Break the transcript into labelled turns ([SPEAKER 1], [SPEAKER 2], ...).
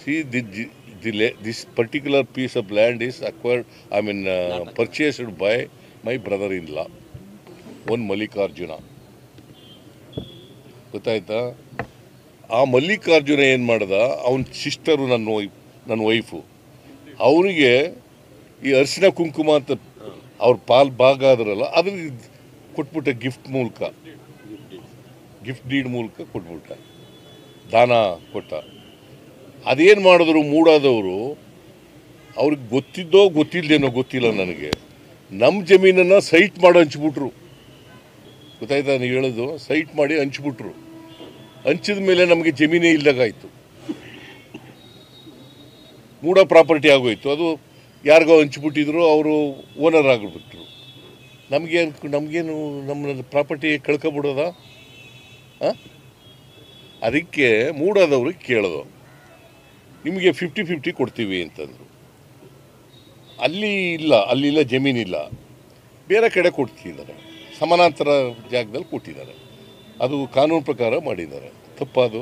[SPEAKER 1] See, this particular piece of land is acquired, purchased by my brother-in-law, one Mallikarjuna. ಗೊತ್ತಾಯ್ತಾ? ಆ ಮಲ್ಲಿಕಾರ್ಜುನ ಏನು ಮಾಡ್ದ, ಅವನ ಸಿಸ್ಟರು ನನ್ನ ವೈಫು, ಅವನಿಗೆ ಈ ಅರಿಶಿನ ಕುಂಕುಮ ಅಂತ ಅವ್ರ ಪಾಲ್ ಭಾಗ ಆದ್ರಲ್ಲ, ಅದನ್ನ ಕೊಟ್ಬಿಟ್ಟ ಗಿಫ್ಟ್ ಡೀಡ್ ಮೂಲಕ ಕೊಟ್ಬಿಟ್ಟ, ದಾನ ಕೊಟ್ಟ. ಅದೇನು ಮಾಡಿದ್ರು ಮೂಡಾದವರು, ಅವ್ರಿಗೆ ಗೊತ್ತಿದ್ದೋ ಗೊತ್ತಿಲ್ಲದೇನೋ ಗೊತ್ತಿಲ್ಲ ನನಗೆ, ನಮ್ಮ ಜಮೀನನ್ನು ಸೈಟ್ ಮಾಡಿ ಹಂಚ್ಬಿಟ್ರು. ಗೊತ್ತಾಯ್ತಾ? ನೀವು ಹೇಳೋದು ಸೈಟ್ ಮಾಡಿ ಹಂಚ್ಬಿಟ್ರು. ಹಂಚಿದ ಮೇಲೆ ನಮಗೆ ಜಮೀನೇ ಇಲ್ದಾಗಾಯಿತು, ಮೂಡ ಪ್ರಾಪರ್ಟಿ ಆಗೋಯ್ತು. ಅದು ಯಾರಿಗೋ ಹಂಚ್ಬಿಟ್ಟಿದ್ರು, ಅವರು ಓನರ್ ಆಗಿಬಿಟ್ರು. ನಮಗೇನು ನಮ್ಮ ಪ್ರಾಪರ್ಟಿ ಕಳ್ಕೊಬಿಡೋದ? ಅದಕ್ಕೆ ಮೂಡಾದವ್ರಿಗೆ ಕೇಳೋದು, ನಿಮಗೆ 50-50 ಕೊಡ್ತೀವಿ ಅಂತಂದರು. ಅಲ್ಲಿಲ್ಲ ಜಮೀನಿಲ್ಲ, ಬೇರೆ ಕಡೆ ಕೊಡ್ತಿದ್ದಾರೆ, ಸಮಾನಾಂತರ ಜಾಗದಲ್ಲಿ ಕೊಟ್ಟಿದ್ದಾರೆ. ಅದು ಕಾನೂನು ಪ್ರಕಾರ ಮಾಡಿದ್ದಾರೆ. ತಪ್ಪದು.